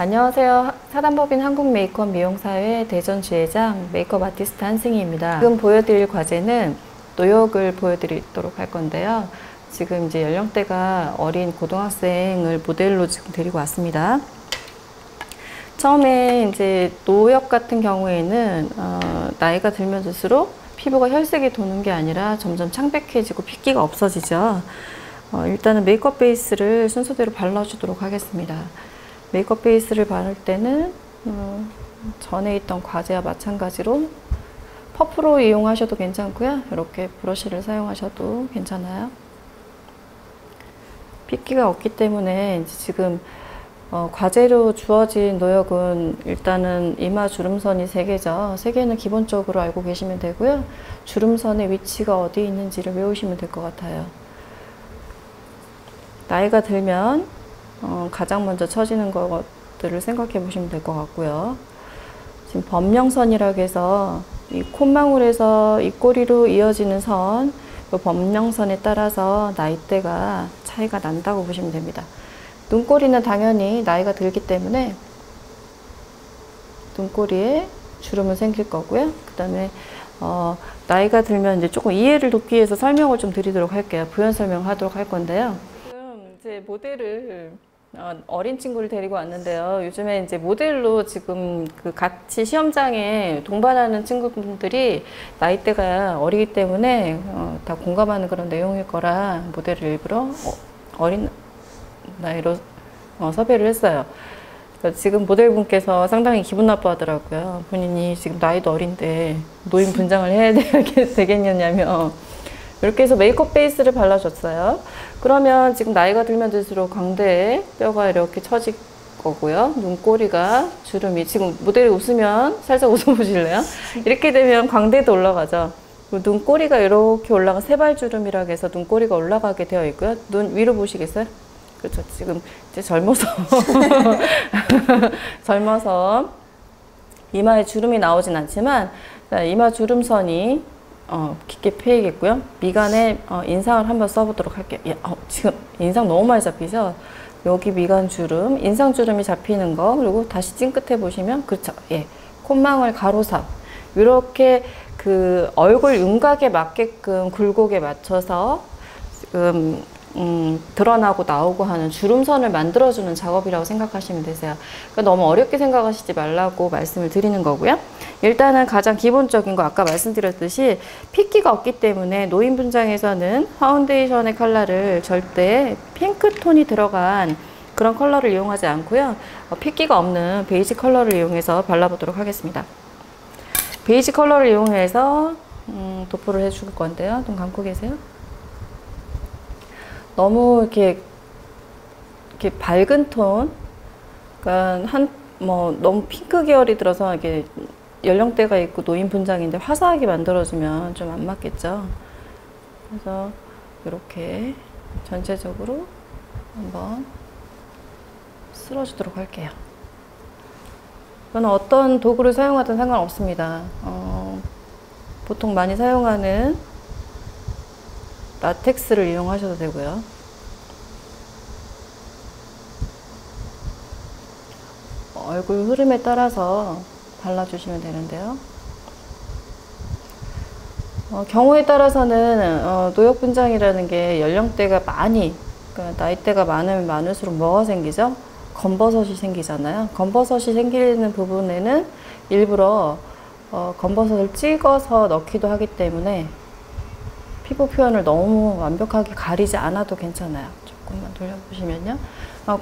안녕하세요. 사단법인 한국 메이크업 미용사회 대전 지회장 메이크업 아티스트 한승희입니다. 지금 보여드릴 과제는 노역을 보여드리도록 할 건데요. 지금 이제 연령대가 어린 고등학생을 모델로 지금 데리고 왔습니다. 처음에 이제 노역 같은 경우에는 나이가 들면 들수록 피부가 혈색이 도는 게 아니라 점점 창백해지고 핏기가 없어지죠. 일단은 메이크업 베이스를 순서대로 발라주도록 하겠습니다. 메이크업 베이스를 바를 때는 전에 있던 과제와 마찬가지로 퍼프로 이용하셔도 괜찮고요. 이렇게 브러쉬를 사용하셔도 괜찮아요. 핏기가 없기 때문에 이제 지금 과제로 주어진 노역은 일단은 이마 주름선이 3개죠. 3개는 기본적으로 알고 계시면 되고요. 주름선의 위치가 어디 있는지를 외우시면 될 것 같아요. 나이가 들면 가장 먼저 처지는 것들을 생각해 보시면 될 것 같고요. 지금 범령선이라고 해서 이 콧망울에서 입꼬리로 이어지는 선, 이 범령선에 따라서 나이대가 차이가 난다고 보시면 됩니다. 눈꼬리는 당연히 나이가 들기 때문에 눈꼬리에 주름은 생길 거고요. 그 다음에 나이가 들면 이제 조금 이해를 돕기 위해서 설명을 좀 드리도록 할게요. 부연 설명하도록 할 건데요. 지금 이제 모델을 어린 친구를 데리고 왔는데요. 요즘에 이제 모델로 지금 그 같이 시험장에 동반하는 친구분들이 나이대가 어리기 때문에 다 공감하는 그런 내용일 거라 모델을 일부러 어린 나이로 섭외를 했어요. 그러니까 지금 모델분께서 상당히 기분 나빠하더라고요. 본인이 지금 나이도 어린데 노인 분장을 해야 되겠냐며 이렇게 해서 메이크업 베이스를 발라줬어요. 그러면 지금 나이가 들면 들수록 광대에 뼈가 이렇게 처질 거고요. 눈꼬리가 주름이, 지금 모델이 웃으면 살짝 웃어보실래요? 이렇게 되면 광대도 올라가죠. 눈꼬리가 이렇게 올라간 세발주름이라고 해서 눈꼬리가 올라가게 되어 있고요. 눈 위로 보시겠어요? 그렇죠. 지금 이제 젊어서 젊어서 이마에 주름이 나오진 않지만 이마 주름선이 깊게 패이겠고요. 미간에 인상을 한번 써보도록 할게요. 예, 지금 인상 너무 많이 잡히죠? 여기 미간 주름, 인상 주름이 잡히는 거, 그리고 다시 찡긋해 보시면, 그렇죠. 예, 콧망울 가로삽. 이렇게 그 얼굴 윤곽에 맞게끔 굴곡에 맞춰서 지금 드러나고 나오고 하는 주름선을 만들어주는 작업이라고 생각하시면 되세요. 그러니까 너무 어렵게 생각하시지 말라고 말씀을 드리는 거고요. 일단은 가장 기본적인 거 아까 말씀드렸듯이 핏기가 없기 때문에 노인 분장에서는 파운데이션의 컬러를 절대 핑크톤이 들어간 그런 컬러를 이용하지 않고요. 핏기가 없는 베이지 컬러를 이용해서 발라보도록 하겠습니다. 베이지 컬러를 이용해서 도포를 해줄 건데요. 눈 감고 계세요. 너무 이렇게 밝은 톤, 그러니까 너무 핑크 계열이 들어서 이게 연령대가 있고 노인 분장인데 화사하게 만들어주면 좀 안 맞겠죠. 그래서 이렇게 전체적으로 한번 쓸어주도록 할게요. 저는 어떤 도구를 사용하든 상관없습니다. 보통 많이 사용하는 라텍스를 이용하셔도 되고요. 얼굴 흐름에 따라서 발라주시면 되는데요. 경우에 따라서는 노역 분장이라는 게 연령대가 그러니까 나이대가 많으면 많을수록 뭐가 생기죠? 검버섯이 생기잖아요. 검버섯이 생기는 부분에는 일부러 검버섯을 찍어서 넣기도 하기 때문에 피부 표현을 너무 완벽하게 가리지 않아도 괜찮아요. 조금만 돌려보시면요.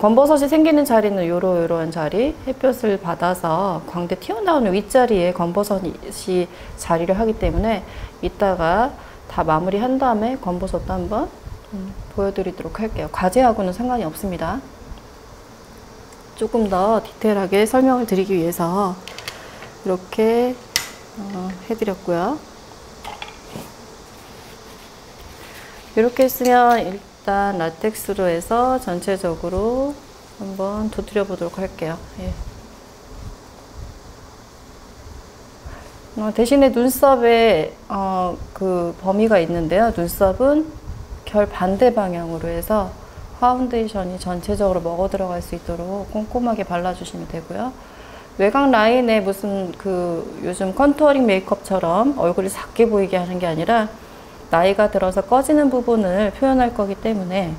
검버섯이 생기는 자리는 이러한 자리, 햇볕을 받아서 광대 튀어나오는 윗자리에 검버섯이 자리를 하기 때문에 이따가 다 마무리한 다음에 검버섯도 한번 보여드리도록 할게요. 과제하고는 상관이 없습니다. 조금 더 디테일하게 설명을 드리기 위해서 이렇게 해드렸고요. 이렇게 했으면 일단 라텍스로 해서 전체적으로 한번 두드려 보도록 할게요. 예. 대신에 눈썹에 그 범위가 있는데요. 눈썹은 결 반대 방향으로 해서 파운데이션이 전체적으로 먹어 들어갈 수 있도록 꼼꼼하게 발라주시면 되고요. 외곽 라인에 무슨 요즘 컨투어링 메이크업처럼 얼굴이 작게 보이게 하는 게 아니라 나이가 들어서 꺼지는 부분을 표현할 거기 때문에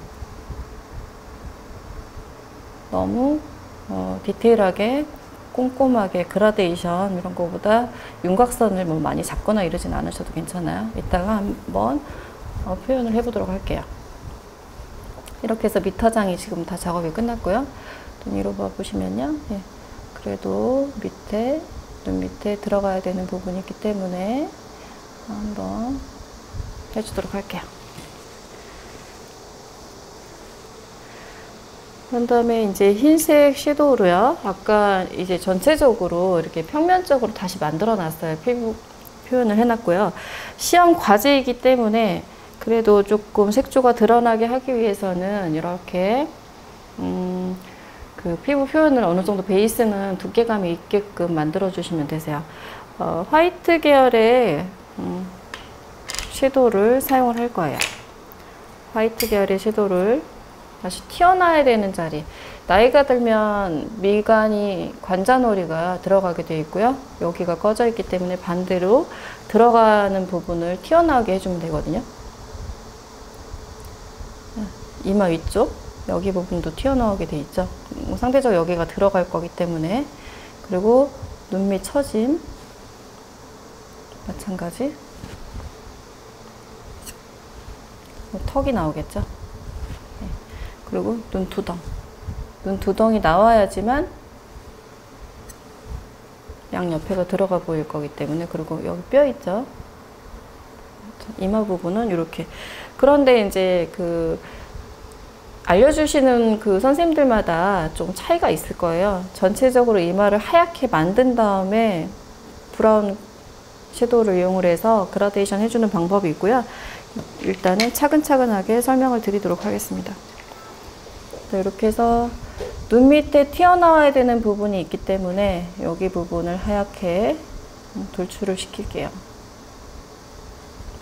너무 디테일하게 꼼꼼하게 그라데이션 이런 거보다 윤곽선을 뭐 많이 잡거나 이러진 않으셔도 괜찮아요. 이따가 한번 표현을 해보도록 할게요. 이렇게 해서 밑 화장이 지금 다 작업이 끝났고요. 눈 위로 봐보시면요. 예, 그래도 눈 밑에 들어가야 되는 부분이 있기 때문에 한번 해주도록 할게요. 그런 다음에 이제 흰색 섀도우로요. 아까 이제 전체적으로 이렇게 평면적으로 다시 만들어 놨어요. 피부 표현을 해놨고요. 시험 과제이기 때문에 그래도 조금 색조가 드러나게 하기 위해서는 이렇게 그 피부 표현을 어느 정도 베이스는 두께감이 있게끔 만들어 주시면 되세요. 화이트 계열의 섀도우를 사용을 할 거예요. 화이트 계열의 섀도우를 다시 튀어나와야 되는 자리, 나이가 들면 미간이 관자놀이가 들어가게 되어 있고요. 여기가 꺼져 있기 때문에 반대로 들어가는 부분을 튀어나오게 해주면 되거든요. 이마 위쪽 여기 부분도 튀어나오게 돼 있죠. 상대적으로 여기가 들어갈 거기 때문에. 그리고 눈 밑 처짐 마찬가지. 턱이 나오겠죠. 네. 그리고 눈두덩이 나와야지만 양옆에가 들어가 보일 거기 때문에. 그리고 여기 뼈 있죠. 이마 부분은 이렇게. 그런데 이제 알려주시는 선생님들마다 좀 차이가 있을 거예요. 전체적으로 이마를 하얗게 만든 다음에 브라운 섀도우를 이용을 해서 그라데이션 해주는 방법이 있고요. 일단은 차근차근하게 설명을 드리도록 하겠습니다. 이렇게 해서 눈 밑에 튀어나와야 되는 부분이 있기 때문에 여기 부분을 하얗게 돌출을 시킬게요.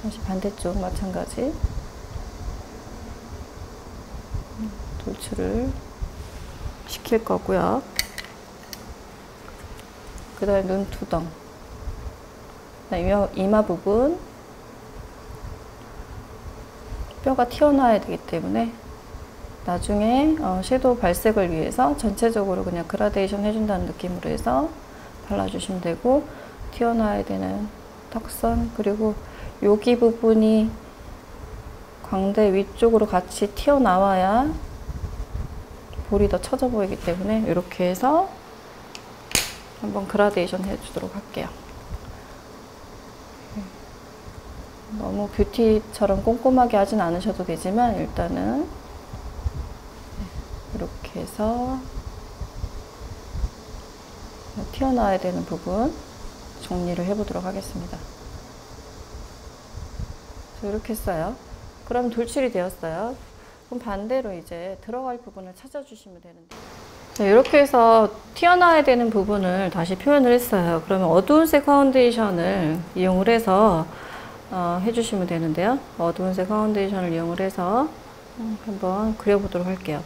다시 반대쪽 마찬가지 돌출을 시킬 거고요. 그 다음에 눈두덩, 이마 부분 뼈가 튀어나와야 되기 때문에 나중에 섀도우 발색을 위해서 전체적으로 그냥 그라데이션 해준다는 느낌으로 해서 발라주시면 되고, 튀어나와야 되는 턱선, 그리고 여기 부분이 광대 위쪽으로 같이 튀어나와야 볼이 더 처져 보이기 때문에 이렇게 해서 한번 그라데이션 해주도록 할게요. 너무 뷰티처럼 꼼꼼하게 하진 않으셔도 되지만 일단은 이렇게 해서 튀어나와야 되는 부분 정리를 해보도록 하겠습니다. 이렇게 했어요. 그럼 돌출이 되었어요. 그럼 반대로 이제 들어갈 부분을 찾아주시면 되는데, 이렇게 해서 튀어나와야 되는 부분을 다시 표현을 했어요. 그러면 어두운 색 파운데이션을 이용을 해서 해주시면 되는데요. 어두운 색 파운데이션을 이용을 해서 한번 그려보도록 할게요.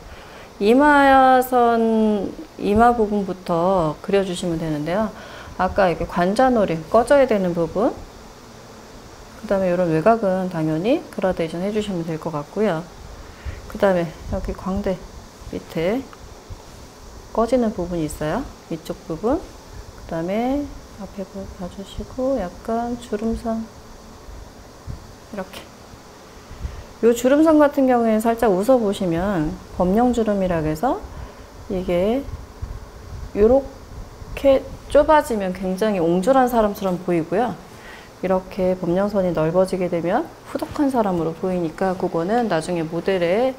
이마선, 이마 부분부터 그려주시면 되는데요. 아까 이렇게 관자놀이 꺼져야 되는 부분, 그 다음에 이런 외곽은 당연히 그라데이션 해주시면 될 것 같고요. 그 다음에 여기 광대 밑에 꺼지는 부분이 있어요. 이쪽 부분. 그 다음에 앞에 봐주시고 약간 주름선, 이렇게. 이 주름선 같은 경우에는 살짝 웃어보시면 범령주름이라고 해서 이게 이렇게 좁아지면 굉장히 옹졸한 사람처럼 보이고요. 이렇게 범령선이 넓어지게 되면 후덕한 사람으로 보이니까 그거는 나중에 모델의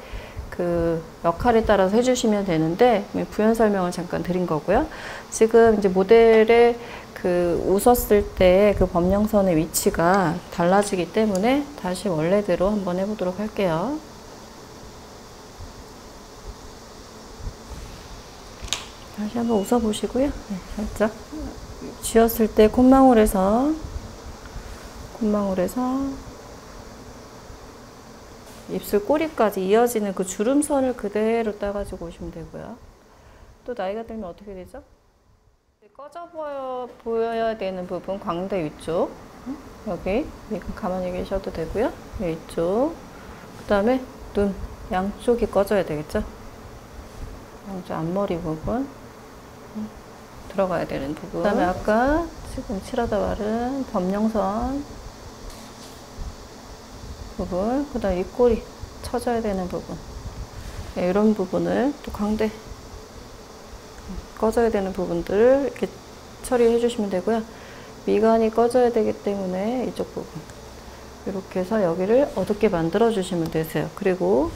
역할에 따라서 해주시면 되는데, 부연 설명을 잠깐 드린 거고요. 지금 이제 모델의 웃었을 때 범령선의 위치가 달라지기 때문에 다시 원래대로 한번 해보도록 할게요. 다시 한번 웃어보시고요. 네, 살짝 쥐었을 때 콧망울에서 입술 꼬리까지 이어지는 그 주름선을 그대로 따가지고 오시면 되고요. 또 나이가 들면 어떻게 되죠? 꺼져 보여야 되는 부분, 광대 위쪽. 여기 가만히 계셔도 되고요. 이쪽. 그 다음에 눈 양쪽이 꺼져야 되겠죠? 양쪽 앞머리 부분 들어가야 되는 부분. 그 다음에 아까 지금 칠하다 바른 범용선 부분, 그 다음에 입꼬리 쳐져야 되는 부분. 네, 이런 부분을 또 광대 꺼져야 되는 부분들을 이렇게 처리해 주시면 되고요. 미간이 꺼져야 되기 때문에 이쪽 부분 이렇게 해서 여기를 어둡게 만들어 주시면 되세요. 그리고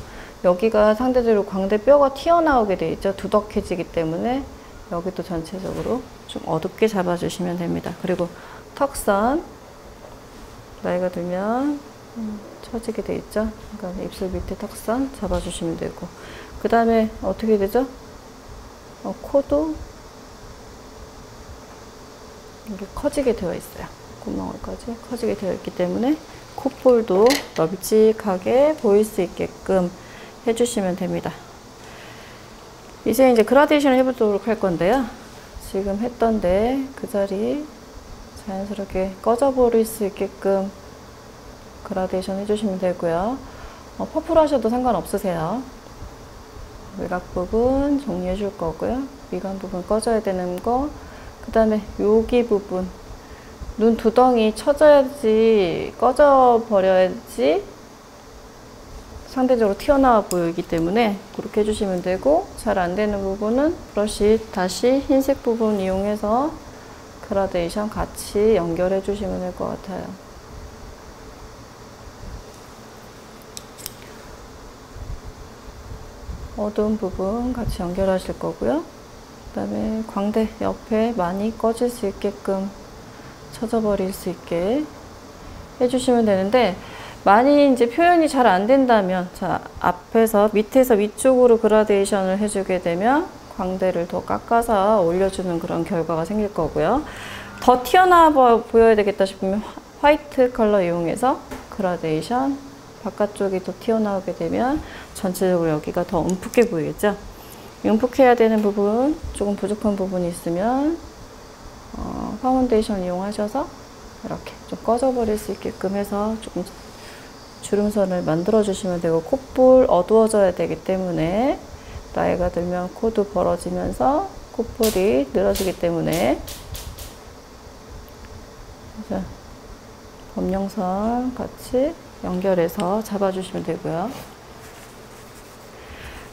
여기가 상대적으로 광대 뼈가 튀어나오게 돼 있죠. 두덕해지기 때문에 여기도 전체적으로 좀 어둡게 잡아주시면 됩니다. 그리고 턱선 나이가 들면 처지게 돼 있죠. 그러니까 입술 밑에 턱선 잡아주시면 되고, 그 다음에 어떻게 되죠? 코도 이렇게 커지게 되어 있어요. 구멍을까지 커지게 되어 있기 때문에 콧볼도 널찍하게 보일 수 있게끔 해주시면 됩니다. 이제 그라데이션을 해보도록 할 건데요. 지금 했던데 그 자리 자연스럽게 꺼져 버릴 수 있게끔 그라데이션 해주시면 되고요. 퍼플 하셔도 상관없으세요. 외곽 부분 정리해 줄 거고요. 미간 부분 꺼져야 되는 거, 그 다음에 여기 부분 눈 두덩이 쳐져야지, 꺼져 버려야지 상대적으로 튀어나와 보이기 때문에 그렇게 해주시면 되고, 잘 안 되는 부분은 브러쉬 다시 흰색 부분 이용해서 그라데이션 같이 연결해 주시면 될 것 같아요. 어두운 부분 같이 연결하실 거고요. 그 다음에 광대 옆에 많이 꺼질 수 있게끔 쳐져버릴 수 있게 해주시면 되는데, 많이 이제 표현이 잘 안 된다면, 자, 앞에서 밑에서 위쪽으로 그라데이션을 해주게 되면 광대를 더 깎아서 올려주는 그런 결과가 생길 거고요. 더 튀어나와 보여야 되겠다 싶으면 화이트 컬러 이용해서 그라데이션, 바깥쪽이 더 튀어나오게 되면 전체적으로 여기가 더 움푹해 보이겠죠? 움푹해야 되는 부분, 조금 부족한 부분이 있으면 파운데이션 이용하셔서 이렇게 좀 꺼져버릴 수 있게끔 해서 조금 주름선을 만들어 주시면 되고, 콧볼 어두워져야 되기 때문에 나이가 들면 코도 벌어지면서 콧볼이 늘어지기 때문에 범용선 같이 연결해서 잡아주시면 되고요.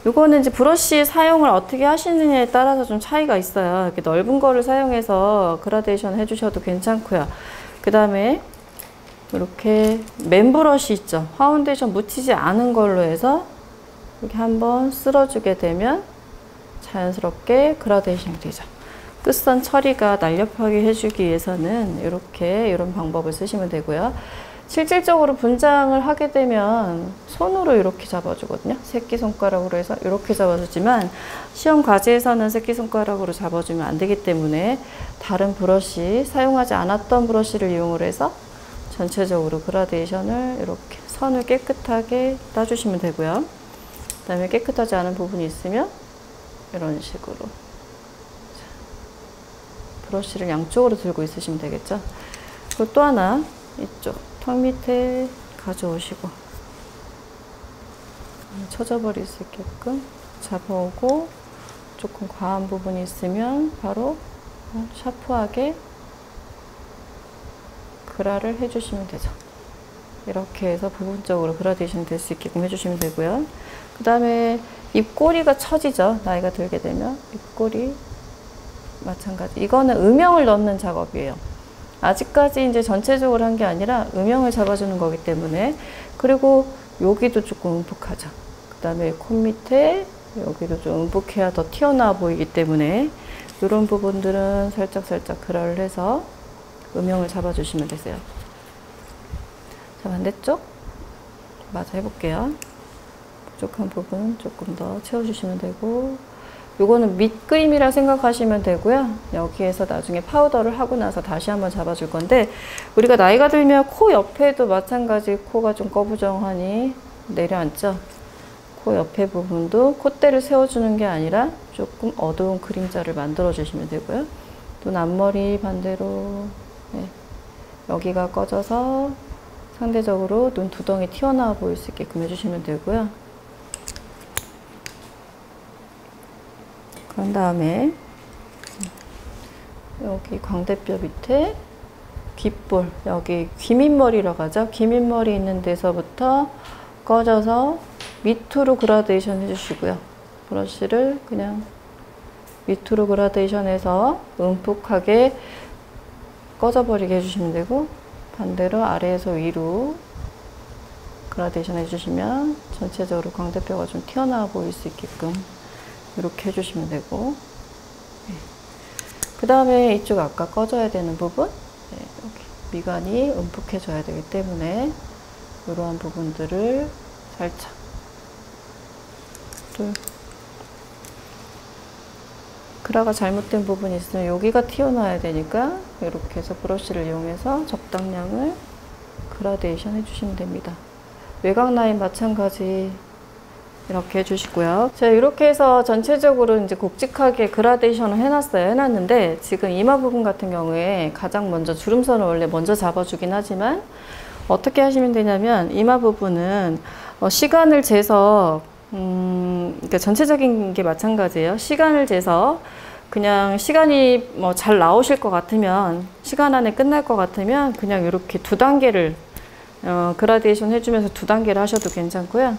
요거는 이제 브러쉬 사용을 어떻게 하시느냐에 따라서 좀 차이가 있어요. 이렇게 넓은 거를 사용해서 그라데이션 해주셔도 괜찮고요. 그 다음에 이렇게 맨 브러쉬 있죠. 파운데이션 묻히지 않은 걸로 해서 이렇게 한번 쓸어주게 되면 자연스럽게 그라데이션이 되죠. 끝선 처리가 날렵하게 해주기 위해서는 이렇게 이런 방법을 쓰시면 되고요. 실질적으로 분장을 하게 되면 손으로 이렇게 잡아주거든요. 새끼손가락으로 해서 이렇게 잡아주지만 시험 과제에서는 새끼손가락으로 잡아주면 안 되기 때문에 다른 브러쉬, 사용하지 않았던 브러쉬를 이용을 해서 전체적으로 그라데이션을 이렇게 선을 깨끗하게 따주시면 되고요. 그 다음에 깨끗하지 않은 부분이 있으면 이런 식으로 브러쉬를 양쪽으로 들고 있으시면 되겠죠. 그리고 또 하나 이쪽 턱 밑에 가져오시고 쳐져버릴 수 있게끔 잡아오고, 조금 과한 부분이 있으면 바로 샤프하게 그라를 해주시면 되죠. 이렇게 해서 부분적으로 그라데이션이 될 수 있게끔 해주시면 되고요. 그 다음에 입꼬리가 처지죠. 나이가 들게 되면 입꼬리 마찬가지. 이거는 음영을 넣는 작업이에요. 아직까지 이제 전체적으로 한 게 아니라 음영을 잡아주는 거기 때문에. 그리고 여기도 조금 움푹하죠. 그 다음에 코 밑에 여기도 좀 움푹해야 더 튀어나와 보이기 때문에 이런 부분들은 살짝살짝 그라를 해서 음영을 잡아주시면 되세요. 자, 반대쪽 마저 해볼게요. 부족한 부분 조금 더 채워주시면 되고, 요거는 밑그림이라 생각하시면 되고요. 여기에서 나중에 파우더를 하고 나서 다시 한번 잡아줄 건데, 우리가 나이가 들면 코 옆에도 마찬가지 코가 좀 꺼부정하니 내려앉죠. 코 옆에 부분도 콧대를 세워주는 게 아니라 조금 어두운 그림자를 만들어 주시면 되고요. 눈 앞머리 반대로 네. 여기가 꺼져서 상대적으로 눈 두덩이 튀어나와 보일 수 있게끔 해주시면 되고요. 그런 다음에 여기 광대뼈 밑에 귓볼, 여기 귀밑머리라고 하죠. 귀밑머리 있는 데서부터 꺼져서 밑으로 그라데이션 해주시고요. 브러쉬를 그냥 밑으로 그라데이션해서 움푹하게 꺼져버리게 해주시면 되고, 반대로 아래에서 위로 그라데이션 해주시면 전체적으로 광대뼈가 좀 튀어나와 보일 수 있게끔 이렇게 해주시면 되고, 네. 그 다음에 이쪽 아까 꺼져야 되는 부분, 네, 여기 미간이 움푹해져야 되기 때문에 이러한 부분들을 살짝 그라가 잘못된 부분이 있으면 여기가 튀어나와야 되니까 이렇게 해서 브러쉬를 이용해서 적당량을 그라데이션 해주시면 됩니다. 외곽 라인 마찬가지 이렇게 해주시고요. 제가 이렇게 해서 전체적으로 이제 굵직하게 그라데이션을 해놨는데, 지금 이마 부분 같은 경우에 가장 먼저 주름선을 원래 먼저 잡아주긴 하지만, 어떻게 하시면 되냐면 이마 부분은 시간을 재서 그러니까 전체적인 게 마찬가지예요. 시간을 재서 그냥 시간이 뭐 잘 나오실 것 같으면, 시간 안에 끝날 것 같으면 그냥 이렇게 두 단계를 그라데이션 해주면서 두 단계를 하셔도 괜찮고요.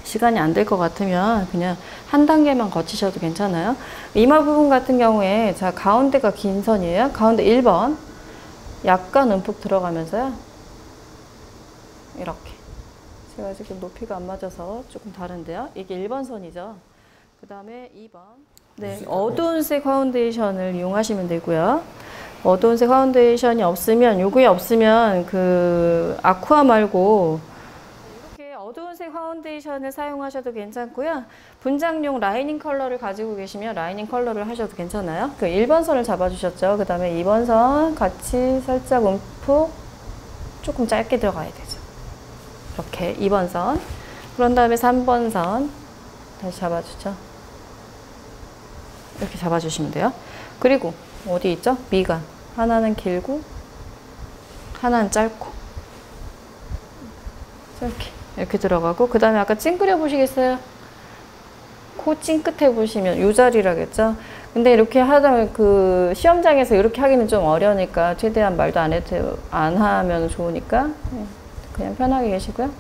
시간이 안 될 것 같으면 그냥 한 단계만 거치셔도 괜찮아요. 이마 부분 같은 경우에 자, 가운데가 긴 선이에요. 가운데 1번 약간 움푹 들어가면서요. 이렇게. 제가 지금 높이가 안 맞아서 조금 다른데요. 이게 1번 선이죠. 그 다음에 2번. 네, 어두운 색 파운데이션을 이용하시면 되고요. 어두운 색 파운데이션이 없으면, 요게 없으면 그 아쿠아 말고 이렇게 어두운 색 파운데이션을 사용하셔도 괜찮고요. 분장용 라이닝 컬러를 가지고 계시면 라이닝 컬러를 하셔도 괜찮아요. 그 1번 선을 잡아주셨죠. 그 다음에 2번 선 같이 살짝 움푹 조금 짧게 들어가야 되죠. 이렇게 2번 선, 그런 다음에 3번 선 다시 잡아주죠. 이렇게 잡아주시면 돼요. 그리고 어디 있죠? 미간 하나는 길고 하나는 짧고 이렇게 들어가고, 그 다음에 아까 찡그려 보시겠어요? 코 찡긋해 보시면 요 자리라겠죠? 근데 이렇게 하다 그 시험장에서 이렇게 하기는 좀 어려우니까 최대한 말도 안 하면 좋으니까 그냥 편하게 계시고요.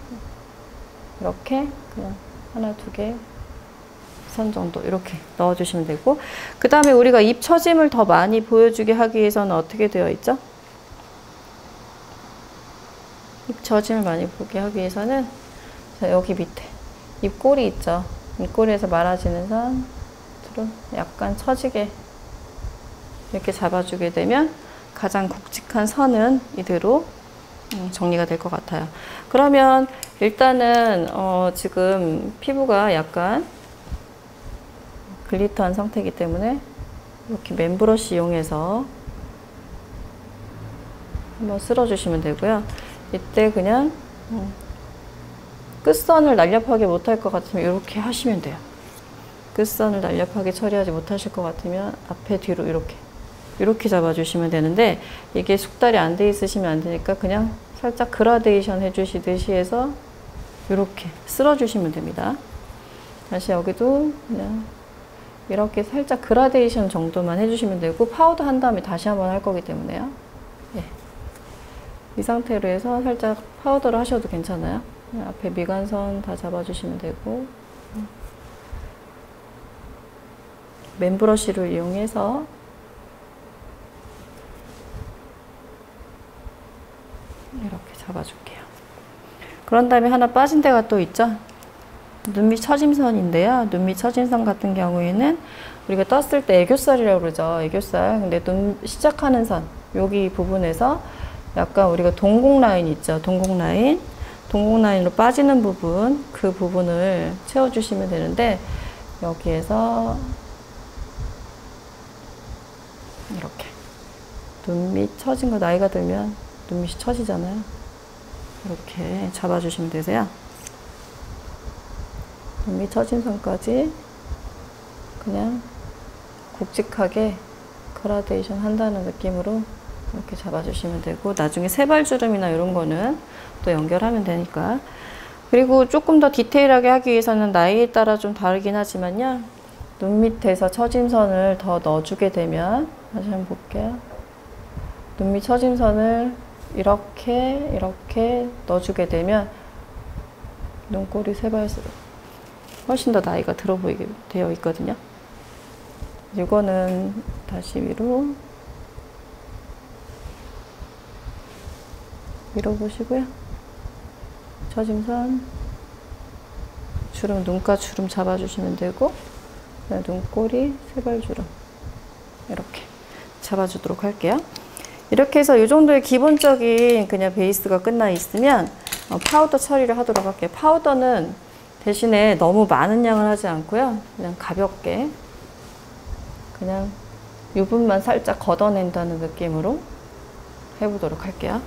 이렇게 그냥 하나, 두 개 선 정도 이렇게 넣어주시면 되고, 그 다음에 우리가 입 처짐을 더 많이 보여주게 하기 위해서는 어떻게 되어 있죠? 입 처짐을 많이 보게 하기 위해서는 자, 여기 밑에 입꼬리 있죠? 입꼬리에서 말아지는 선으로 약간 처지게 이렇게 잡아주게 되면 가장 굵직한 선은 이대로 정리가 될 것 같아요. 그러면 일단은 지금 피부가 약간 글리터한 상태이기 때문에 이렇게 맨 브러쉬 이용해서 한번 쓸어주시면 되고요. 이때 그냥 끝선을 날렵하게 못할 것 같으면 이렇게 하시면 돼요. 끝선을 날렵하게 처리하지 못하실 것 같으면 앞에 뒤로 이렇게 잡아주시면 되는데, 이게 숙달이 안 돼 있으시면 안 되니까 그냥 살짝 그라데이션 해주시듯이 해서 이렇게 쓸어주시면 됩니다. 다시 여기도 그냥 이렇게 살짝 그라데이션 정도만 해주시면 되고, 파우더 한 다음에 다시 한번 할 거기 때문에요. 예. 이 상태로 해서 살짝 파우더를 하셔도 괜찮아요. 앞에 미간선 다 잡아주시면 되고, 맨 브러쉬를 이용해서 이렇게 잡아줄게요. 그런 다음에 하나 빠진 데가 또 있죠? 눈밑 처짐선인데요. 눈밑 처짐선 같은 경우에는 우리가 떴을 때 애교살이라고 그러죠. 애교살. 근데 눈 시작하는 선, 여기 부분에서 약간 우리가 동공 라인 있죠. 동공 라인으로 빠지는 부분, 그 부분을 채워주시면 되는데, 여기에서 이렇게 눈밑 처진 거, 나이가 들면 눈밑이 처지잖아요. 이렇게 잡아주시면 되세요. 눈밑 처짐선까지 그냥 굵직하게 그라데이션 한다는 느낌으로 이렇게 잡아주시면 되고, 나중에 세발주름이나 이런 거는 또 연결하면 되니까. 그리고 조금 더 디테일하게 하기 위해서는 나이에 따라 좀 다르긴 하지만요, 눈 밑에서 처짐선을 더 넣어주게 되면, 다시 한번 볼게요. 눈 밑 처짐선을 이렇게 넣어주게 되면 눈꼬리 세발수록 훨씬 더 나이가 들어 보이게 되어 있거든요. 이거는 다시 위로 밀어보시고요. 처짐선, 주름, 눈가 주름 잡아주시면 되고, 눈꼬리, 세발주름 이렇게 잡아주도록 할게요. 이렇게 해서 이 정도의 기본적인 그냥 베이스가 끝나 있으면 파우더 처리를 하도록 할게요. 파우더는 대신에 너무 많은 양을 하지 않고요, 그냥 가볍게 그냥 유분만 살짝 걷어낸다는 느낌으로 해보도록 할게요.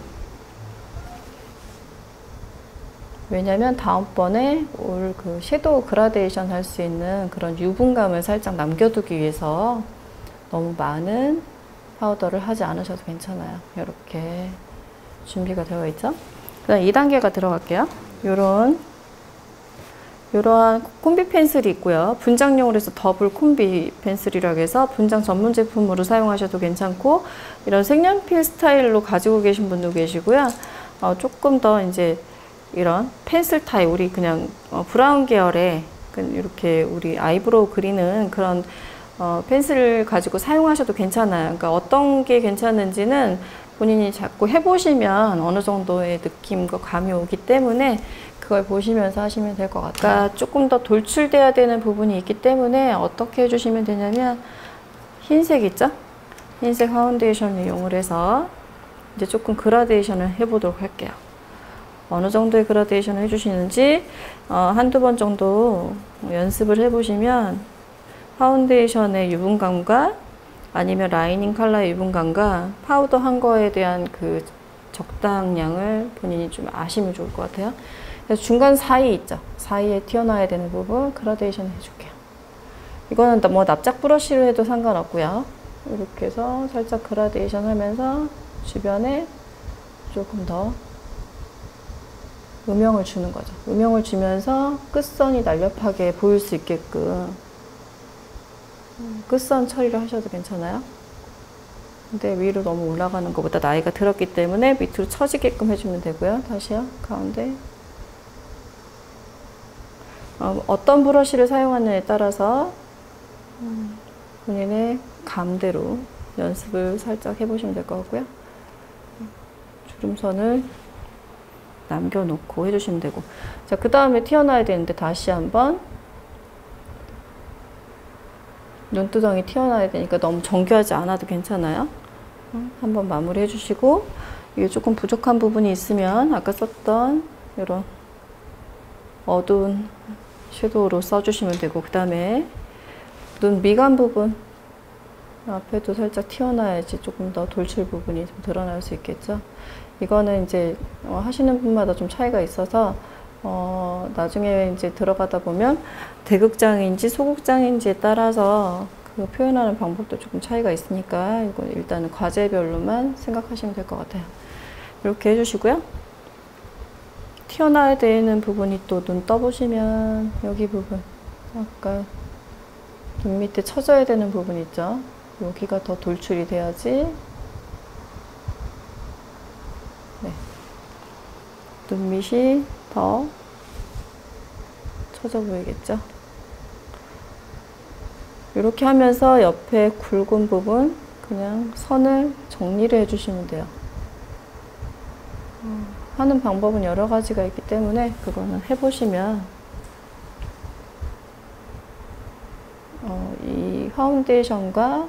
왜냐면 다음번에 올 그 섀도우 그라데이션 할 수 있는 그런 유분감을 살짝 남겨두기 위해서 너무 많은 파우더를 하지 않으셔도 괜찮아요. 이렇게 준비가 되어 있죠. 그 다음 2단계가 들어갈게요. 이러한 콤비 펜슬이 있고요. 분장용으로 해서 더블 콤비 펜슬이라고 해서 분장 전문 제품으로 사용하셔도 괜찮고, 이런 색연필 스타일로 가지고 계신 분도 계시고요. 조금 더 이제 이런 펜슬 타입, 우리 그냥 브라운 계열의 이렇게 우리 아이브로우 그리는 그런 펜슬을 가지고 사용하셔도 괜찮아요. 그러니까 어떤 게 괜찮은지는 본인이 자꾸 해보시면 어느 정도의 느낌과 감이 오기 때문에 그걸 보시면서 하시면 될 것 같아요. 그러니까 조금 더 돌출돼야 되는 부분이 있기 때문에 어떻게 해주시면 되냐면, 흰색 있죠? 흰색 파운데이션을 이용을 해서 이제 조금 그라데이션을 해보도록 할게요. 어느 정도의 그라데이션을 해주시는지 한두 번 정도 연습을 해보시면 파운데이션의 유분감과 아니면 라이닝 컬러의 유분감과 파우더 한 거에 대한 그 적당량을 본인이 좀 아시면 좋을 것 같아요. 그래서 중간 사이 있죠? 사이에 튀어나와야 되는 부분 그라데이션 해줄게요. 이거는 뭐 납작 브러쉬로 해도 상관없고요. 이렇게 해서 살짝 그라데이션 하면서 주변에 조금 더 음영을 주는 거죠. 음영을 주면서 끝선이 날렵하게 보일 수 있게끔 끝선 처리를 하셔도 괜찮아요. 근데 위로 너무 올라가는 것보다 나이가 들었기 때문에 밑으로 처지게끔 해주면 되고요. 다시요. 가운데. 어떤 브러쉬를 사용하느냐에 따라서 본인의 감대로 연습을 살짝 해보시면 될 것 같고요. 주름선을 남겨놓고 해주시면 되고, 자, 그 다음에 튀어나와야 되는데 다시 한번 눈두덩이 튀어나와야 되니까 너무 정교하지 않아도 괜찮아요. 한번 마무리 해주시고, 이게 조금 부족한 부분이 있으면 아까 썼던 이런 어두운 섀도우로 써주시면 되고, 그 다음에 눈 미간 부분 앞에도 살짝 튀어나와야지 조금 더 돌출 부분이 좀 드러날 수 있겠죠. 이거는 이제 하시는 분마다 좀 차이가 있어서 나중에 이제 들어가다 보면 대극장인지 소극장인지에 따라서 그 표현하는 방법도 조금 차이가 있으니까 이거 일단은 과제별로만 생각하시면 될 것 같아요. 이렇게 해주시고요. 튀어나와야 되는 부분이 또 눈 떠보시면 여기 부분, 아까 눈 밑에 쳐져야 되는 부분 있죠? 여기가 더 돌출이 돼야지 눈밑이 더 처져 보이겠죠? 이렇게 하면서 옆에 굵은 부분 그냥 선을 정리를 해주시면 돼요. 하는 방법은 여러 가지가 있기 때문에 그거는 해보시면 이 파운데이션과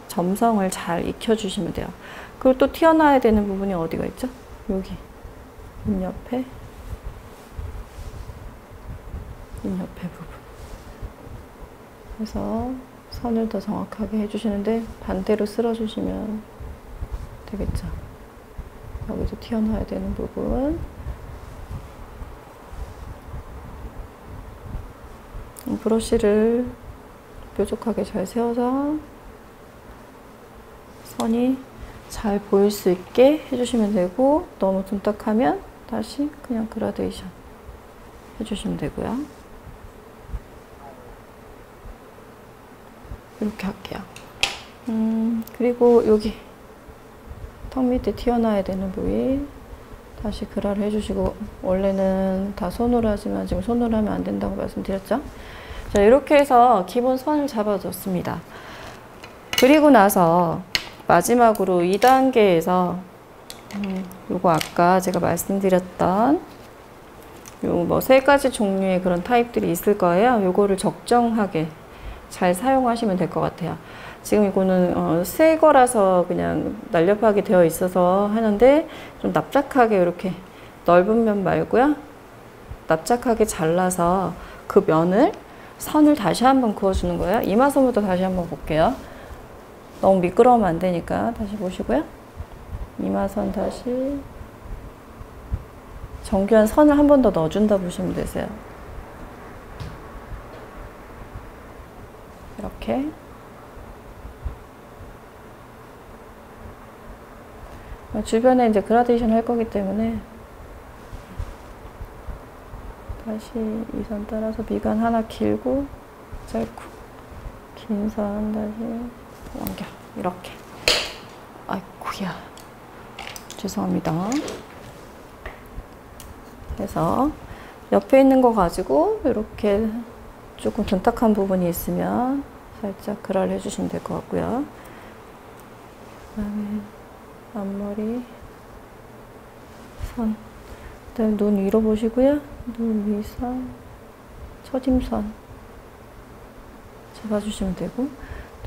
점성을 잘 익혀주시면 돼요. 그리고 또 튀어나와야 되는 부분이 어디가 있죠? 여기 눈 옆에 부분. 그래서 선을 더 정확하게 해주시는데 반대로 쓸어주시면 되겠죠. 여기도 튀어나와야 되는 부분 브러쉬를 뾰족하게 잘 세워서 선이 잘 보일 수 있게 해주시면 되고, 너무 둔탁하면 다시 그냥 그라데이션 해주시면 되고요. 이렇게 할게요. 그리고 여기 턱 밑에 튀어나와야 되는 부위 다시 그라를 해주시고, 원래는 다 손으로 하지만 지금 손으로 하면 안 된다고 말씀드렸죠? 자, 이렇게 해서 기본 선을 잡아줬습니다. 그리고 나서 마지막으로 2단계에서 요거 아까 제가 말씀드렸던 요 뭐 3가지 종류의 그런 타입들이 있을 거예요. 요거를 적정하게 잘 사용하시면 될 것 같아요. 지금 이거는 새 거라서 그냥 날렵하게 되어 있어서 하는데, 좀 납작하게 이렇게 넓은 면 말고요, 납작하게 잘라서 그 면을 선을 다시 한번 그어주는 거예요. 이마선부터 다시 한번 볼게요. 너무 미끄러우면 안 되니까 다시 보시고요. 이마선 다시 정교한 선을 한 번 더 넣어준다 보시면 되세요. 이렇게 주변에 이제 그라데이션 할 거기 때문에 다시 이 선 따라서 미간 하나 길고 짧고 긴 선 다시 연결, 이렇게. 아이쿠야, 죄송합니다. 그래서 옆에 있는 거 가지고 이렇게 조금 둔탁한 부분이 있으면 살짝 그라를 해주시면 될 것 같고요. 그다음에 앞머리 선, 그다음에 눈 위로 보시고요. 눈 위선, 처짐선 잡아주시면 되고,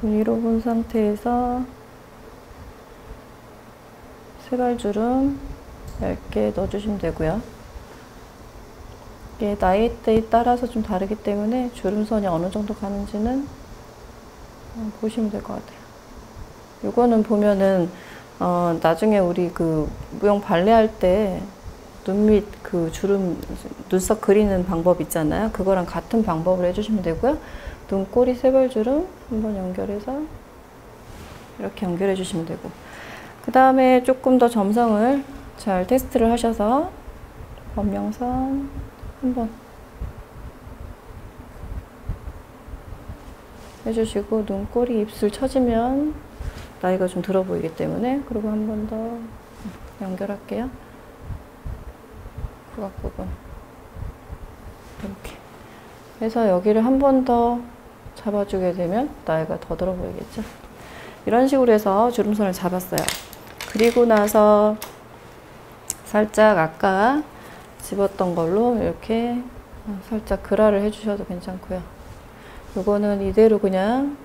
눈 위로 본 상태에서 세발주름 얇게 넣어주시면 되고요. 이게 나이대에 따라서 좀 다르기 때문에 주름선이 어느 정도 가는지는 보시면 될 것 같아요. 이거는 보면은 나중에 우리 그 무용 발레 할 때 눈 밑 그 주름 눈썹 그리는 방법 있잖아요. 그거랑 같은 방법을 해주시면 되고요. 눈꼬리 세발주름 한번 연결해서 이렇게 연결해 주시면 되고, 그 다음에 조금 더 점성을 잘 테스트를 하셔서 범명선 한번 해주시고, 눈꼬리 입술 처지면 나이가 좀 들어 보이기 때문에, 그리고 한 번 더 연결할게요. 후각 부분 이렇게 해서 여기를 한 번 더 잡아주게 되면 나이가 더 들어 보이겠죠. 이런 식으로 해서 주름선을 잡았어요. 그리고 나서 살짝 아까 집었던 걸로 이렇게 살짝 그라를 해주셔도 괜찮고요. 이거는 이대로 그냥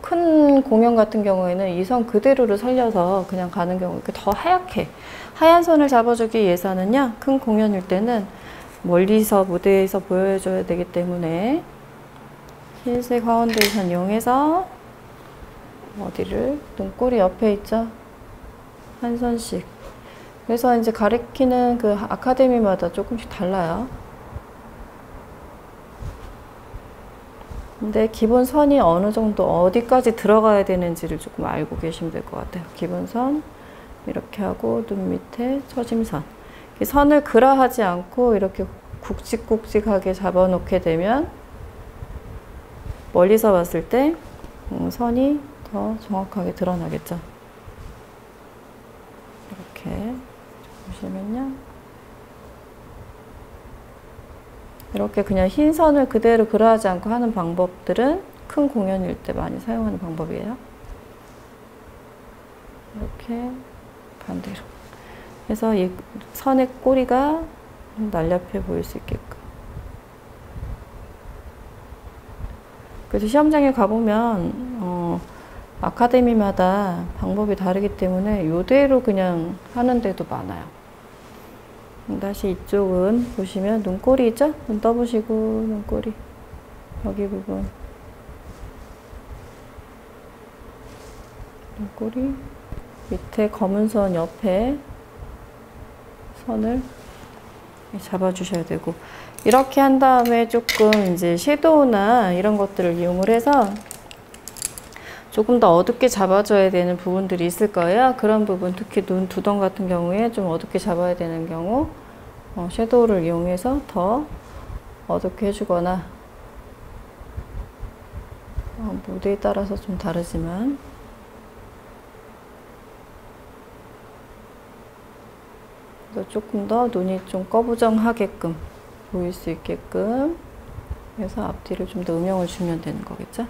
큰 공연 같은 경우에는 이 선 그대로를 살려서 그냥 가는 경우, 더 하얗게 하얀 선을 잡아주기 위해서는요, 큰 공연일 때는 멀리서 무대에서 보여줘야 되기 때문에 흰색 파운데이션 이용해서 어디를, 눈꼬리 옆에 있죠, 한 선씩. 그래서 이제 가리키는 그 아카데미마다 조금씩 달라요. 근데 기본 선이 어느 정도 어디까지 들어가야 되는지를 조금 알고 계시면 될 것 같아요. 기본 선 이렇게 하고, 눈 밑에 처짐선. 선을 그라하지 않고 이렇게 굵직굵직하게 잡아놓게 되면 멀리서 봤을 때 선이 더 정확하게 드러나겠죠. 이렇게 보시면요, 이렇게 그냥 흰 선을 그대로 그라하지 않고 하는 방법들은 큰 공연일 때 많이 사용하는 방법이에요. 이렇게 반대로 해서 이 선의 꼬리가 날렵해 보일 수 있게끔. 그래서 시험장에 가보면 아카데미마다 방법이 다르기 때문에 이대로 그냥 하는 데도 많아요. 다시 이쪽은 보시면 눈꼬리 있죠? 눈 떠보시고, 눈꼬리 여기 부분, 눈꼬리 밑에 검은 선 옆에 선을 잡아주셔야 되고, 이렇게 한 다음에 조금 이제 섀도우나 이런 것들을 이용을 해서 조금 더 어둡게 잡아줘야 되는 부분들이 있을 거예요. 그런 부분, 특히 눈 두덩 같은 경우에 좀 어둡게 잡아야 되는 경우 섀도우를 이용해서 더 어둡게 해주거나 무대에 따라서 좀 다르지만 조금 더 눈이 좀 꺼부정하게끔 보일 수 있게끔 해서 앞뒤를 좀 더 음영을 주면 되는 거겠죠.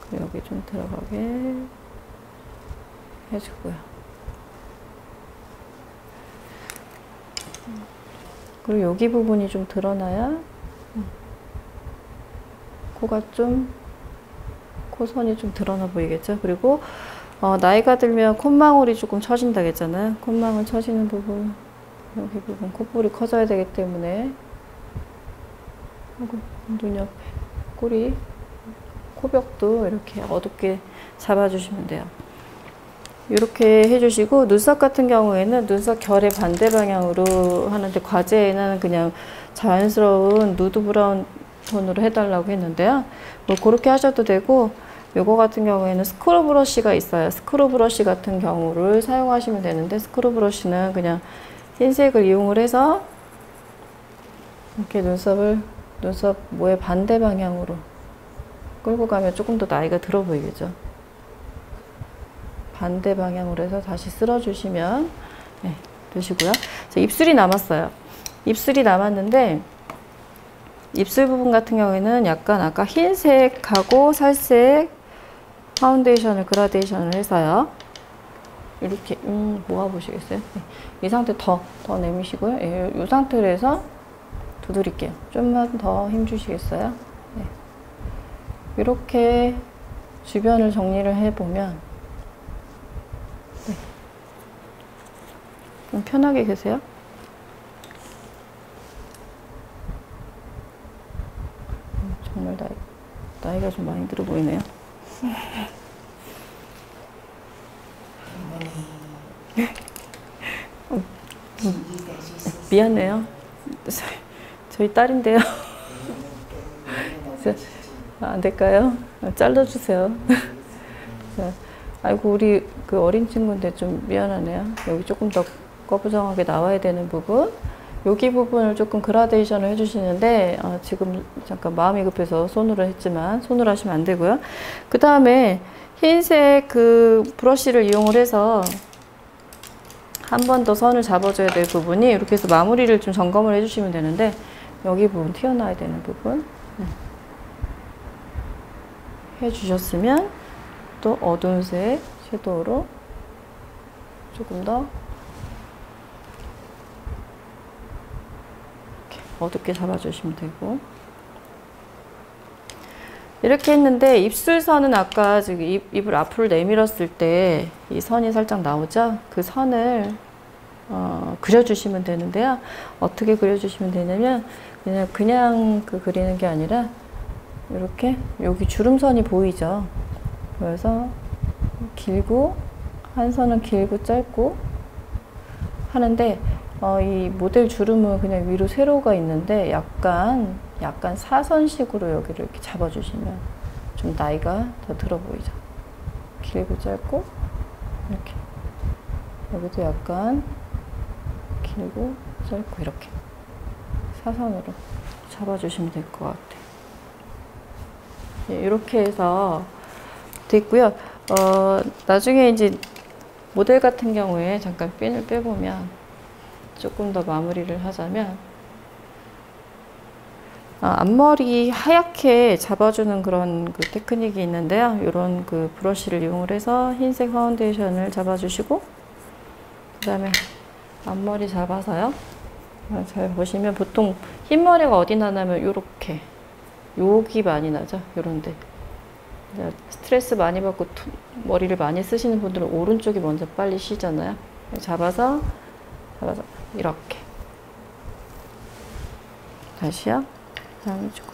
그리고 여기 좀 들어가게 해주고요. 그리고 여기 부분이 좀 드러나야 코가 좀 코선이 좀 드러나 보이겠죠. 그리고 나이가 들면 콧망울이 조금 처진다 했잖아요. 콧망울 처지는 부분, 여기 부분 콧볼이 커져야 되기 때문에 눈 옆에 꼬리, 코벽도 이렇게 어둡게 잡아주시면 돼요. 이렇게 해주시고 눈썹 같은 경우에는 눈썹 결의 반대 방향으로 하는데 과제에는 그냥 자연스러운 누드 브라운 톤으로 해달라고 했는데요. 뭐 그렇게 하셔도 되고 요거 같은 경우에는 스크루 브러쉬가 있어요. 스크루 브러쉬 같은 경우를 사용하시면 되는데 스크루 브러쉬는 그냥 흰색을 이용을 해서 이렇게 눈썹 모의 반대 방향으로 끌고 가면 조금 더 나이가 들어 보이겠죠. 반대 방향으로 해서 다시 쓸어주시면 되시고요. 자, 입술이 남았어요. 입술이 남았는데 입술 부분 같은 경우에는 약간 아까 흰색하고 살색 파운데이션을 그라데이션을 해서요. 이렇게 모아 보시겠어요? 이 상태 더 내미시고요. 이 상태로 해서 두드릴게요. 좀만 더 힘 주시겠어요? 이렇게 주변을 정리를 해보면 좀 편하게 계세요. 정말 나이가 좀 많이 들어 보이네요. 미안해요. 저희 딸인데요. 안 될까요? 잘라주세요. 아이고 우리 그 어린 친구인데 좀 미안하네요. 여기 조금 더 꺼부정하게 나와야 되는 부분, 여기 부분을 조금 그라데이션을 해주시는데 지금 잠깐 마음이 급해서 손으로 했지만 손으로 하시면 안 되고요. 그 다음에 흰색 그 브러쉬를 이용을 해서 한 번 더 선을 잡아줘야 될 부분이 이렇게 해서 마무리를 좀 점검을 해주시면 되는데 여기 부분 튀어나와야 되는 부분 해주셨으면 또 어두운 색 섀도우로 조금 더 이렇게 어둡게 잡아주시면 되고, 이렇게 했는데 입술선은 아까 지금 입을 앞으로 내밀었을 때 이 선이 살짝 나오죠? 그 선을 그려주시면 되는데요. 어떻게 그려주시면 되냐면 그냥 그리는 게 아니라 이렇게 여기 주름선이 보이죠? 그래서 길고 한 선은 길고 짧고 하는데 이 모델 주름은 그냥 위로 세로가 있는데 약간 사선식으로 여기를 이렇게 잡아주시면 좀 나이가 더 들어 보이죠. 길고 짧고 이렇게 여기도 약간 길고 짧고 이렇게 사선으로 잡아주시면 될 것 같아요. 이렇게 해서 됐고요. 나중에 이제 모델 같은 경우에 잠깐 핀을 빼보면 조금 더 마무리를 하자면 앞머리 하얗게 잡아주는 그런 그 테크닉이 있는데요. 이런 그 브러쉬를 이용을 해서 흰색 파운데이션을 잡아주시고 그 다음에 앞머리 잡아서요. 잘 보시면 보통 흰머리가 어디 나냐면 요렇게 여기 많이 나죠. 요런데 스트레스 많이 받고 머리를 많이 쓰시는 분들은 오른쪽이 먼저 빨리 쉬잖아요. 잡아서 이렇게 다시요. 다음에 조금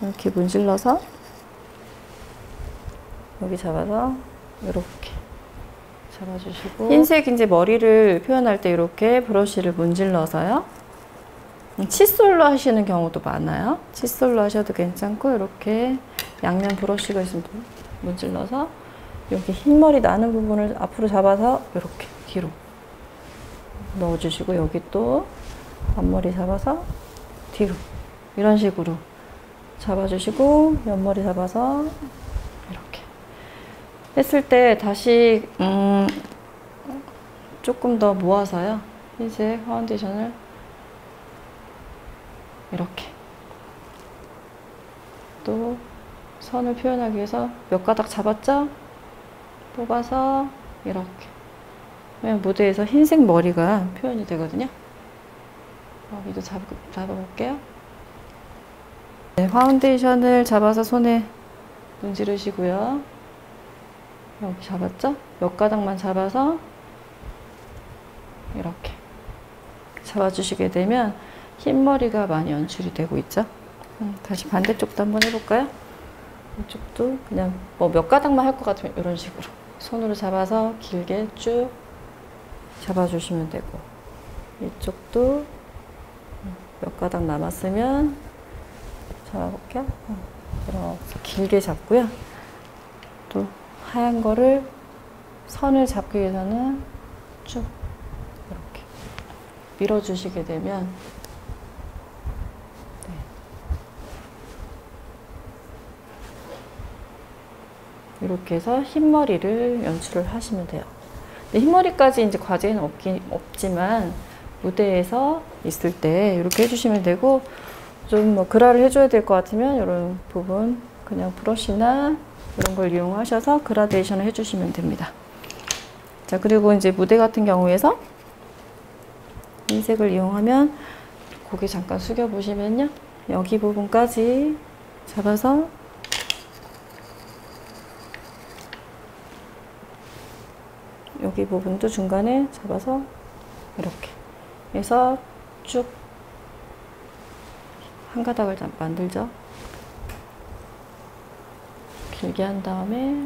이렇게 문질러서 여기 잡아서 이렇게 잡아주시고, 흰색 이제 머리를 표현할 때 이렇게 브러쉬를 문질러서요. 칫솔로 하시는 경우도 많아요. 칫솔로 하셔도 괜찮고, 이렇게 양면 브러쉬가 있으면 문질러서 여기 흰머리 나는 부분을 앞으로 잡아서 이렇게 뒤로 넣어주시고, 여기 또 앞머리 잡아서 뒤로 이런 식으로 잡아주시고, 옆머리 잡아서 이렇게 했을 때 다시 조금 더 모아서요, 흰색 파운데이션을 이렇게 또 선을 표현하기 위해서 몇 가닥 잡았죠? 뽑아서 이렇게, 왜냐면 무대에서 흰색 머리가 표현이 되거든요. 여기도 잡아볼게요. 네, 파운데이션을 잡아서 손에 문지르시고요. 여기 잡았죠? 몇 가닥만 잡아서 이렇게 잡아주시게 되면 흰머리가 많이 연출이 되고 있죠. 다시 반대쪽도 한번 해볼까요? 이쪽도 그냥 뭐 몇 가닥만 할 것 같으면 이런 식으로 손으로 잡아서 길게 쭉 잡아주시면 되고, 이쪽도 몇 가닥 남았으면 잡아볼게요. 이렇게 길게 잡고요. 또 하얀 거를 선을 잡기 위해서는 쭉 이렇게 밀어주시게 되면, 이렇게 해서 흰머리를 연출을 하시면 돼요. 근데 흰머리까지 이제 과제는 없지만 무대에서 있을 때 이렇게 해주시면 되고, 좀 뭐 그라를 해줘야 될 것 같으면 이런 부분 그냥 브러쉬나 이런 걸 이용하셔서 그라데이션을 해주시면 됩니다. 자, 그리고 이제 무대 같은 경우에서 흰색을 이용하면 고개 잠깐 숙여 보시면요, 여기 부분까지 잡아서 여기 부분도 중간에 잡아서 이렇게 해서 쭉 한 가닥을 만들죠. 길게 한 다음에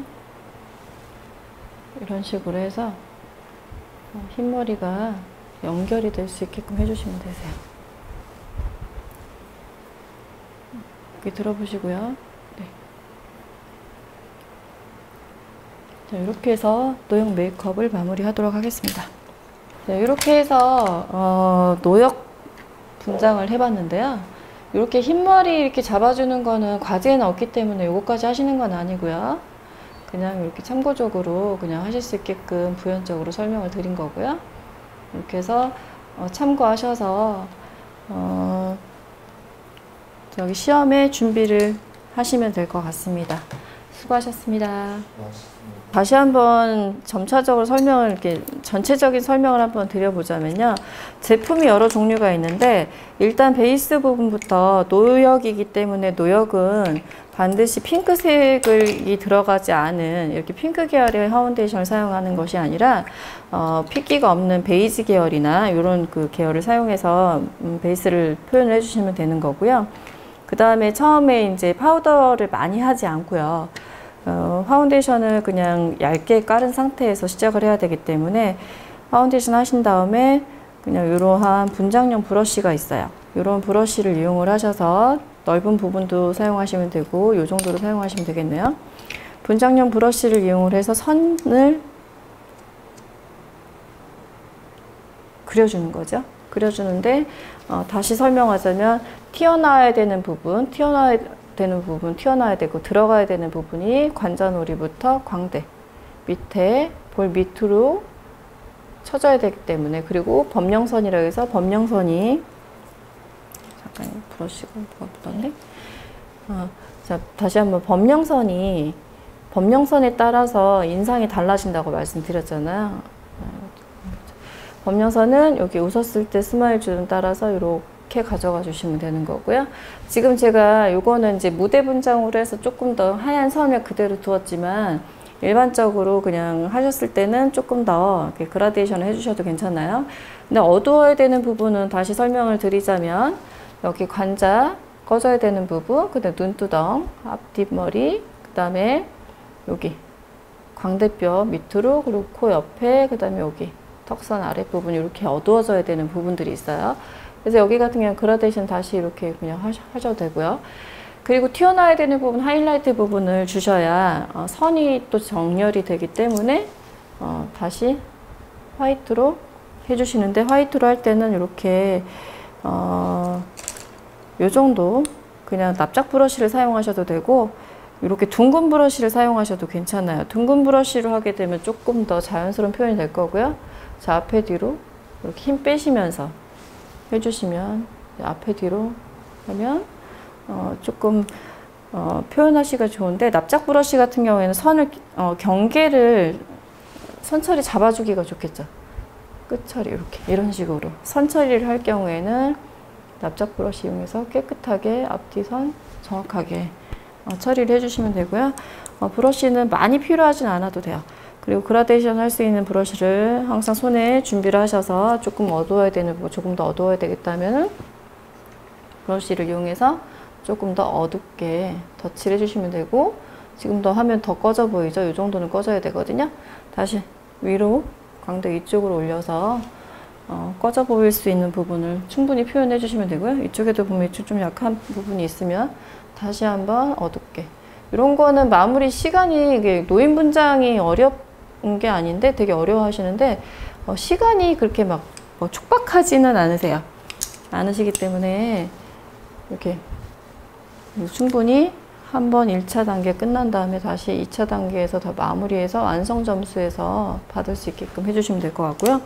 이런 식으로 해서 흰머리가 연결이 될 수 있게끔 해주시면 되세요. 여기 들어보시고요. 네. 자, 이렇게 해서 노역 메이크업을 마무리하도록 하겠습니다. 자, 이렇게 해서 노역 분장을 해봤는데요. 이렇게 흰머리 이렇게 잡아주는 거는 과제는 없기 때문에 이것까지 하시는 건 아니고요. 그냥 이렇게 참고적으로 그냥 하실 수 있게끔 부연적으로 설명을 드린 거고요. 이렇게 해서 참고하셔서 저기 시험에 준비를 하시면 될 것 같습니다. 수고하셨습니다. 다시 한번 점차적으로 설명을, 이렇게 전체적인 설명을 한번 드려보자면요. 제품이 여러 종류가 있는데, 일단 베이스 부분부터 노역이기 때문에 노역은 반드시 핑크색이 들어가지 않은 이렇게 핑크 계열의 파운데이션을 사용하는 것이 아니라 핏기가 없는 베이지 계열이나 이런 그 계열을 사용해서 베이스를 표현을 해주시면 되는 거고요. 그 다음에 처음에 이제 파우더를 많이 하지 않고요. 파운데이션을 그냥 얇게 깔은 상태에서 시작을 해야 되기 때문에 파운데이션 하신 다음에 그냥 이러한 분장용 브러쉬가 있어요. 이런 브러쉬를 이용을 하셔서 넓은 부분도 사용하시면 되고 이 정도로 사용하시면 되겠네요. 분장용 브러쉬를 이용을 해서 선을 그려주는 거죠. 그려주는데 다시 설명하자면 튀어나와야 되는 부분, 튀어나와야 되고 들어가야 되는 부분이 관자놀이부터 광대 밑에 볼 밑으로 쳐져야 되기 때문에, 그리고 범령선이라고 해서 범령선이 잠깐 브러쉬가 뭐가 묻었네. 자, 다시 한번 범령선에 따라서 인상이 달라진다고 말씀드렸잖아요. 범령선은 여기 웃었을 때 스마일 준 따라서 이렇게 가져가 주시면 되는 거고요. 지금 제가 요거는 이제 무대 분장으로 해서 조금 더 하얀 선을 그대로 두었지만, 일반적으로 그냥 하셨을 때는 조금 더 이렇게 그라데이션을 해주셔도 괜찮아요. 근데 어두워야 되는 부분은 다시 설명을 드리자면, 여기 관자 꺼져야 되는 부분, 그 다음에 눈두덩, 앞뒷머리, 그 다음에 여기 광대뼈 밑으로, 그리고 코 옆에, 그 다음에 여기 턱선 아랫부분 이렇게 어두워져야 되는 부분들이 있어요. 그래서 여기 같은 경우는 그라데이션 다시 이렇게 그냥 하셔도 되고요. 그리고 튀어나와야 되는 부분, 하이라이트 부분을 주셔야 선이 또 정렬이 되기 때문에 다시 화이트로 해주시는데, 화이트로 할 때는 이렇게 요 정도 그냥 납작 브러쉬를 사용하셔도 되고, 이렇게 둥근 브러쉬를 사용하셔도 괜찮아요. 둥근 브러쉬로 하게 되면 조금 더 자연스러운 표현이 될 거고요. 자, 앞에 뒤로 이렇게 힘 빼시면서 해주시면, 앞에 뒤로 하면 조금 표현하시기가 좋은데, 납작 브러쉬 같은 경우에는 선을 경계를 선처리 잡아주기가 좋겠죠. 끝처리 이렇게 이런 식으로 선 처리를 할 경우에는 납작 브러쉬 이용해서 깨끗하게 앞뒤선 정확하게 처리를 해주시면 되고요. 브러쉬는 많이 필요하진 않아도 돼요. 그리고 그라데이션 할 수 있는 브러쉬를 항상 손에 준비를 하셔서, 조금 어두워야 되는 부분, 조금 더 어두워야 되겠다면 브러쉬를 이용해서 조금 더 어둡게 덧칠해 주시면 되고, 지금 더 하면 더 꺼져 보이죠? 이 정도는 꺼져야 되거든요. 다시 위로 광대 이쪽으로 올려서 꺼져 보일 수 있는 부분을 충분히 표현해 주시면 되고요. 이쪽에도 보면 좀 약한 부분이 있으면 다시 한번 어둡게. 이런 거는 마무리 시간이, 이게 노인 분장이 어려운 게 아닌데 되게 어려워하시는데, 시간이 그렇게 막 촉박하지는 않으시기 때문에 이렇게 충분히 한번 1차 단계 끝난 다음에 다시 2차 단계에서 더 마무리해서 완성 점수에서 받을 수 있게끔 해주시면 될 것 같고요.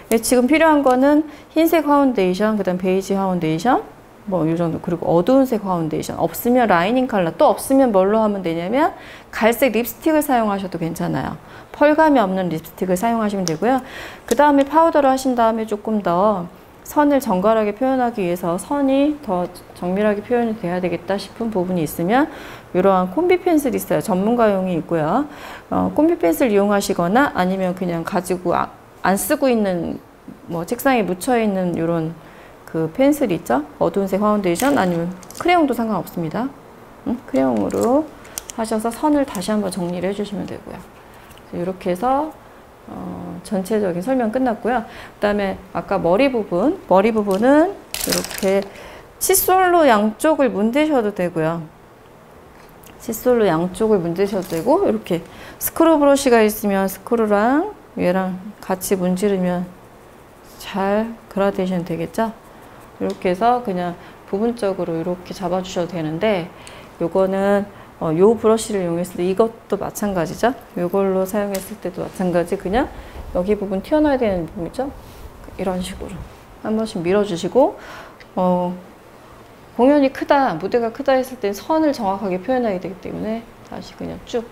네, 지금 필요한 거는 흰색 파운데이션, 그 다음 베이지 파운데이션, 뭐 이 정도, 그리고 어두운 색 파운데이션, 없으면 라이닝 컬러, 또 없으면 뭘로 하면 되냐면 갈색 립스틱을 사용하셔도 괜찮아요. 펄감이 없는 립스틱을 사용하시면 되고요. 그 다음에 파우더를 하신 다음에 조금 더 선을 정갈하게 표현하기 위해서 선이 더 정밀하게 표현이 돼야 되겠다 싶은 부분이 있으면 이러한 콤비 펜슬이 있어요. 전문가용이 있고요. 콤비 펜슬 이용하시거나, 아니면 그냥 가지고 안 쓰고 있는, 뭐 책상에 묻혀 있는 이런 그 펜슬 있죠? 어두운 색 파운데이션, 아니면 크레용도 상관없습니다. 크레용으로 하셔서 선을 다시 한번 정리를 해주시면 되고요. 이렇게 해서 전체적인 설명 끝났고요. 그 다음에 아까 머리 부분은 이렇게 칫솔로 양쪽을 문대셔도 되고요. 칫솔로 양쪽을 문대셔도 되고, 이렇게 스크루 브러쉬가 있으면 스크루랑 얘랑 같이 문지르면 잘 그라데이션 되겠죠? 이렇게 해서 그냥 부분적으로 이렇게 잡아주셔도 되는데, 요거는 요 브러쉬를 이용했을 때 이것도 마찬가지죠. 요걸로 사용했을 때도 마찬가지. 그냥 여기 부분 튀어나와야 되는 부분 있죠. 이런 식으로 한 번씩 밀어주시고, 공연이 크다, 무대가 크다 했을 때 선을 정확하게 표현해야 되기 때문에 다시 그냥 쭉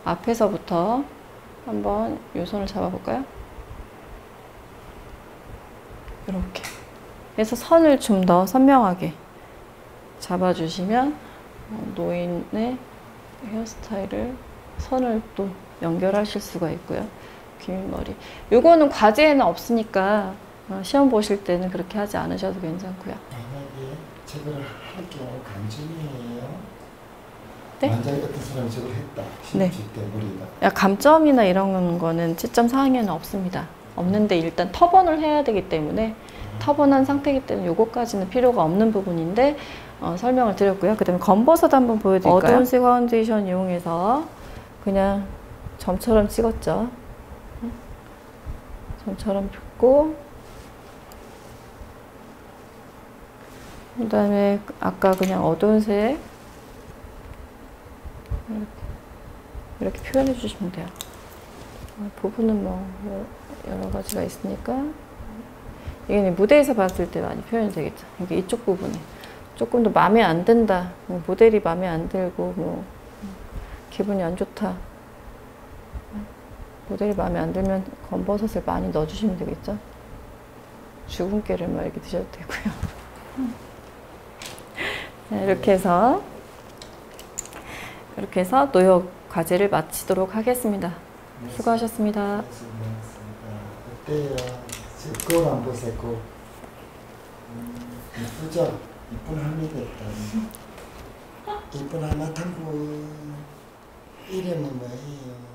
앞에서부터 한번 요 선을 잡아볼까요? 이렇게 해서 선을 좀 더 선명하게 잡아주시면 노인의 헤어스타일을, 선을 또 연결하실 수가 있고요. 귀머리. 요거는 과제에는 없으니까 시험 보실 때는 그렇게 하지 않으셔도 괜찮고요. 만약에 저걸 할 경우 감점이에요? 네? 만자이 같은 사람이 저걸 했다. 신입식 때 머리에다. 감점이나 이런 거는 7.4학년은 없습니다. 없는데 일단 터번을 해야 되기 때문에, 터번한 상태이기 때문에 요거까지는 필요가 없는 부분인데 설명을 드렸고요. 그 다음에 검버섯 한번 보여드릴까요? 어두운 색 파운데이션 이용해서 그냥 점처럼 찍었죠. 점처럼 붓고, 그 다음에 아까 그냥 어두운 색 이렇게 표현해 주시면 돼요. 부분은 뭐 여러 가지가 있으니까, 이게 무대에서 봤을 때 많이 표현이 되겠죠. 이게 이쪽 부분에 조금 더 마음에 안 든다, 뭐 모델이 마음에 안 들고 뭐 기분이 안 좋다, 모델이 마음에 안 들면 검버섯을 많이 넣어주시면 되겠죠. 죽은 깨를 막 이렇게 드셔도 되고요. 네, 이렇게 해서 노역 과제를 마치도록 하겠습니다. 수고하셨습니다. 어때요? 거울 안 보세요. 이쁘죠? 이쁜 할미 됐다. 이쁜 하나 탐구. 이름은 뭐예요?